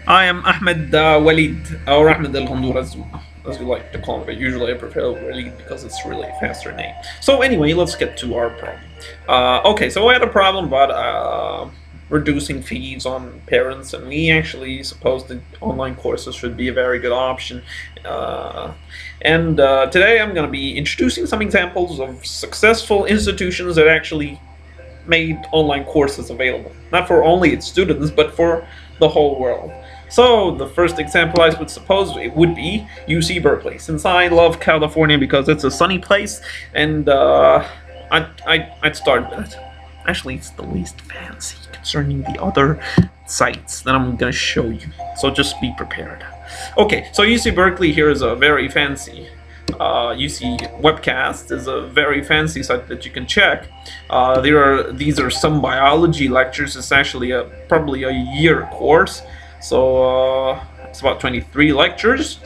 I am Ahmed Walid, or Ahmed Al Ghandour, as you like to call me, but usually I prefer Walid because it's really a faster name. So anyway, let's get to our problem. Okay, so I had a problem about reducing fees on parents, and we actually suppose that online courses should be a very good option. And today I'm going to be introducing some examples of successful institutions that actually made online courses available, not for only its students, but for the whole world. So the first example I would suppose it would be UC Berkeley, since I love California because it's a sunny place, and I'd start with it. Actually, it's the least fancy concerning the other sites that I'm gonna show you. So just be prepared. Okay, so UC Berkeley here is a very fancy UC Webcast is a very fancy site that you can check. These are some biology lectures. It's actually probably a year course, so it's about 23 lectures.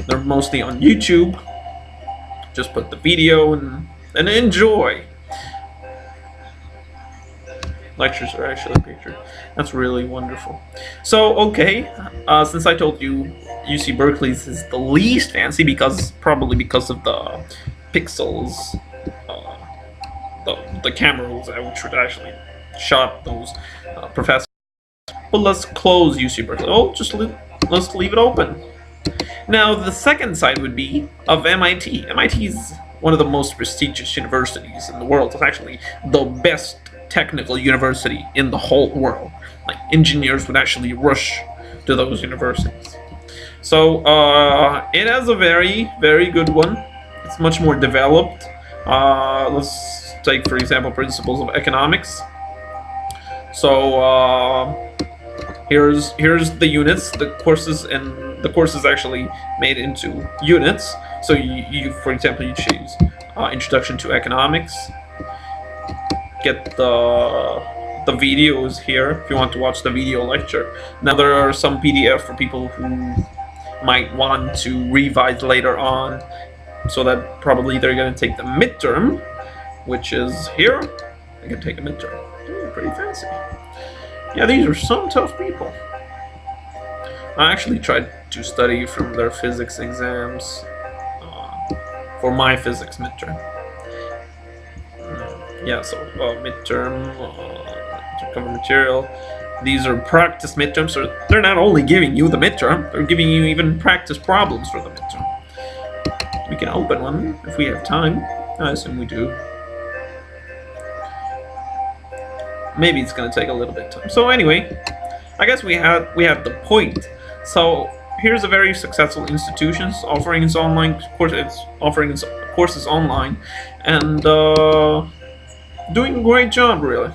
They're mostly on YouTube. Just put the video and enjoy. Lectures are actually pictured. That's really wonderful. So, okay, since I told you UC Berkeley's is the least fancy probably because of the pixels, the cameras which would actually shot those professors. But let's close UC Berkeley. Oh, let's leave it open. Now, the second side would be of MIT. MIT is one of the most prestigious universities in the world. It's actually the best technical university in the whole world. Like, engineers would actually rush to those universities. So it has a very, very good one. It's much more developed. Let's take, for example, principles of economics. So here's the units, the courses actually made into units. So you for example, you choose introduction to economics. Get the videos here if you want to watch the video lecture. Now there are some PDF for people who might want to revise later on, so that probably they're going to take the midterm, which is here. They can take a midterm. Pretty fancy. Yeah, these are some tough people. I actually tried to study from their physics exams for my physics midterm. Yeah, so midterm to cover material. These are practice midterms, so they're not only giving you the midterm, they're giving you even practice problems for the midterm. We can open one if we have time. I assume we do. Maybe it's gonna take a little bit of time. So anyway, I guess we have the point. So here's a very successful institution offering its online course. It's offering its courses online, and doing a great job, really.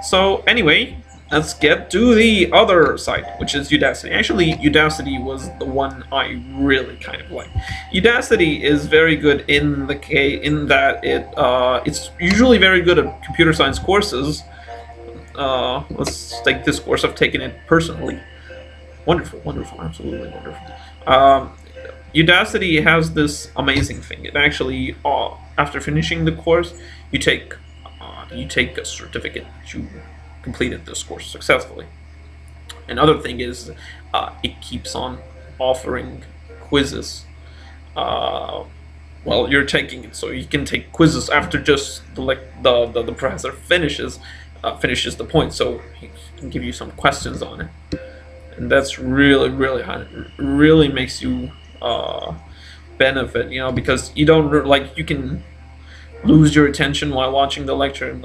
So anyway, let's get to the other site, which is Udacity. Actually, Udacity was the one I really kind of like. Udacity is very good in that it's usually very good at computer science courses. Let's take this course. I've taken it personally. Wonderful, wonderful, absolutely wonderful. Udacity has this amazing thing. It actually, after finishing the course, you take a certificate that you completed this course successfully. Another thing is, it keeps on offering quizzes. Well, you're taking it, so you can take quizzes after just the professor finishes the point, so he can give you some questions on it, and that's really makes you benefit, because you don't you can lose your attention while watching the lecture, and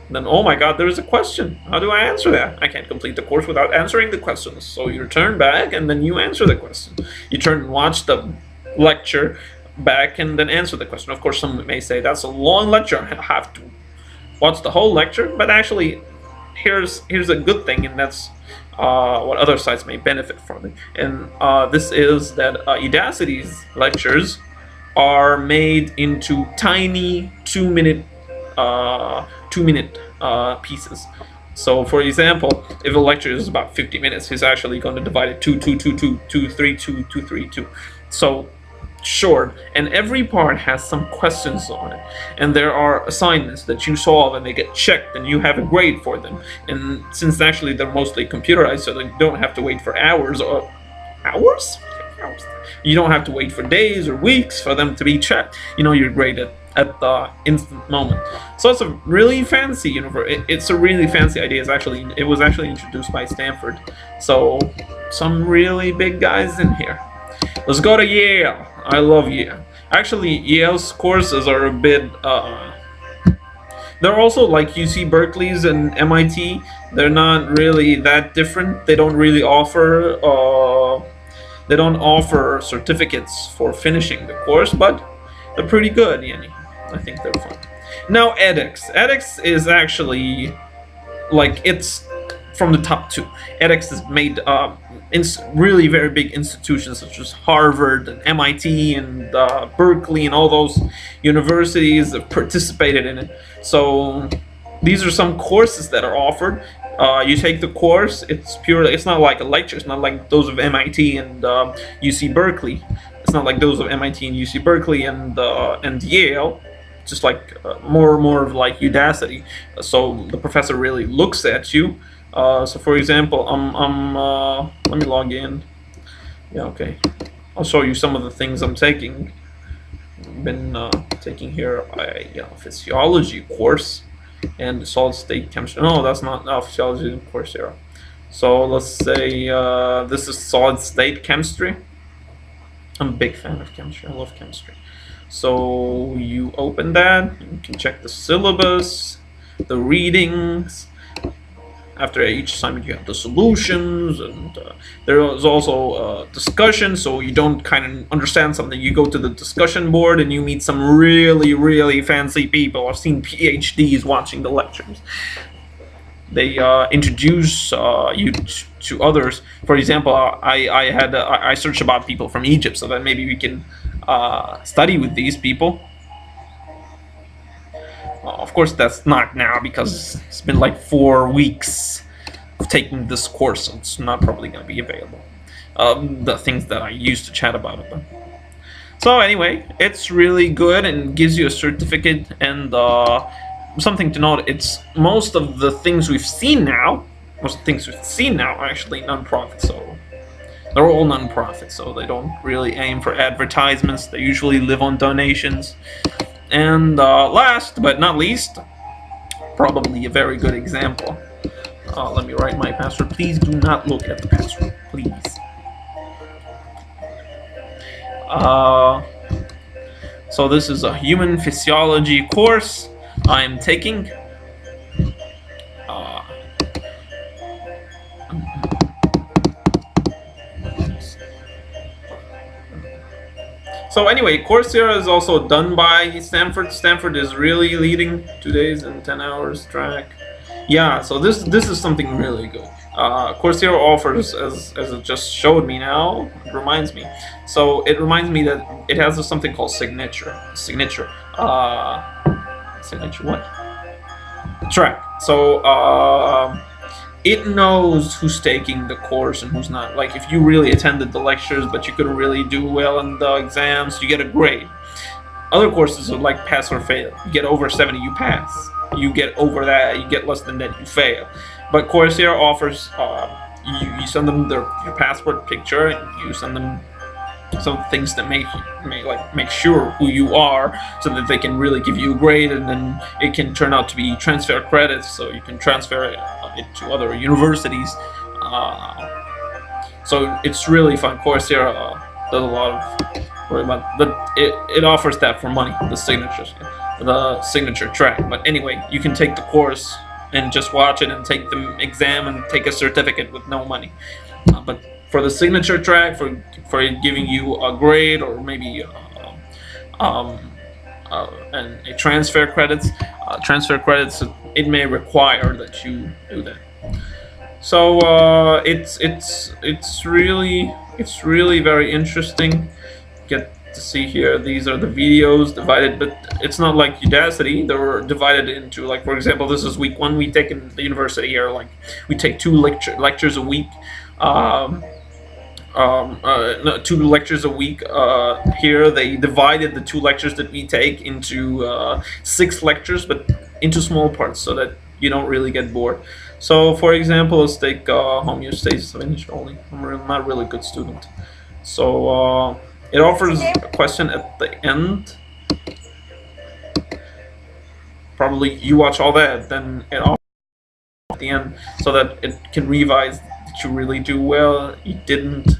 then, oh my god, there's a question. How do I answer that? I can't complete the course without answering the questions. So you turn back and then you answer the question. You turn and watch the lecture back and then answer the question. Of course, some may say that's a long lecture. I have to watch the whole lecture. But actually, here's a good thing, and that's what other sites may benefit from it. And this is that Udacity's lectures are made into tiny 2-minute pieces. So, for example, if a lecture is about 50 minutes, he's actually going to divide it 2, 2, 2, 2, 2, 3, 2, 2, 3, 2. So short, and every part has some questions on it, and there are assignments that you solve and they get checked and you have a grade for them. And since actually they're mostly computerized, so you don't have to wait for hours or hours. You don't have to wait for days or weeks for them to be checked. You know you're graded at the instant moment. So it's a really fancy universe. It's a really fancy idea. It was actually introduced by Stanford. So some really big guys in here. Let's go to Yale. I love Yale. Actually, Yale's courses are a bit. They're also like UC Berkeley's and MIT. They're not really that different. They don't really offer. They don't offer certificates for finishing the course, but they're pretty good. I think they're fun. Now edX. edX is actually like it's from the top two. edX is made really very big institutions such as Harvard and MIT and Berkeley and all those universities have participated in it. So these are some courses that are offered. You take the course. It's not like a lecture. It's not like those of MIT and UC Berkeley. It's not like those of MIT and UC Berkeley and Yale. Just like more of like Udacity. So the professor really looks at you. So for example, let me log in. Yeah, okay. I'll show you some of the things I'm taking. I've been taking here a physiology course and solid state chemistry. No, that's not physiology in Coursera. So let's say this is solid state chemistry. I'm a big fan of chemistry. I love chemistry. So you open that, you can check the syllabus, the readings. After each assignment you have the solutions, and there is also discussion, so you don't kind of understand something, you go to the discussion board and you meet some really fancy people. I've seen PhDs watching the lectures. They introduce you to others. For example, I searched about people from Egypt, so that maybe we can study with these people. Of course, that's not now because it's been like 4 weeks of taking this course, so it's not probably going to be available. The things that I used to chat about it. So anyway, it's really good and gives you a certificate. And something to note: it's most of the things we've seen now. Most of the things we've seen now are actually non-profit. So they're all non-profit. So they don't really aim for advertisements. They usually live on donations. And last but not least, probably a very good example. Let me write my password. Please do not look at the password, please. So this is a human physiology course I am taking. So anyway, Coursera is also done by Stanford. Stanford is really leading 2 days and 10 hours track. Yeah, so this is something really good. Coursera offers, as it just showed me now, it reminds me. So it reminds me that it has something called signature. Signature what? Track. So it knows who's taking the course and who's not. Like if you really attended the lectures but you couldn't really do well in the exams, you get a grade. Other courses are like pass or fail. You get over 70, you pass. You get over that, you get less than that, you fail. But Coursera offers, you send them your passport picture, and you send them some things that make sure who you are, so that they can really give you a grade, and then it can turn out to be transfer credits, so you can transfer it to other universities. So it's really fun. Coursera does a lot of it offers that for money, the signature track. But anyway, you can take the course and just watch it and take the exam and take a certificate with no money. But for the signature track, for giving you a grade or maybe and a transfer credits, it may require that you do that. So it's really very interesting. Get to see here, these are the videos divided, but it's not like Udacity. They're divided into, like, for example, this is week 1. We take in the university here, like we take 2 lectures a week. no, 2 lectures a week. Here they divided the 2 lectures that we take into 6 lectures, but into small parts so that you don't really get bored. So, for example, let's take homeostasis of energy only. Not a really good student. So it offers a question at the end. Probably you watch all that, then it offers at the end so that it can revise. Did you really do well? You didn't.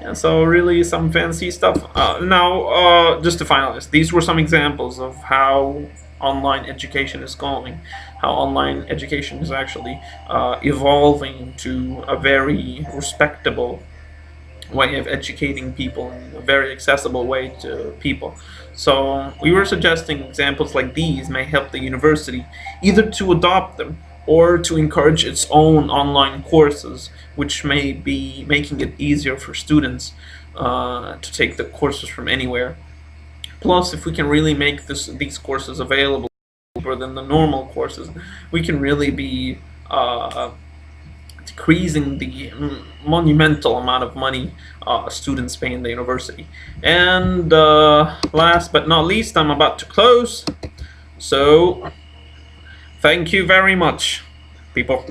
And so really some fancy stuff. Now, just to finalize, these were some examples of how online education is going, how online education is actually evolving to a very respectable way of educating people in a very accessible way to people. So we were suggesting examples like these may help the university either to adopt them or to encourage its own online courses, which may be making it easier for students to take the courses from anywhere. Plus, if we can really make these courses available cheaper than the normal courses, we can really be decreasing the monumental amount of money students pay in the university. And last but not least, I'm about to close. So, thank you very much, people.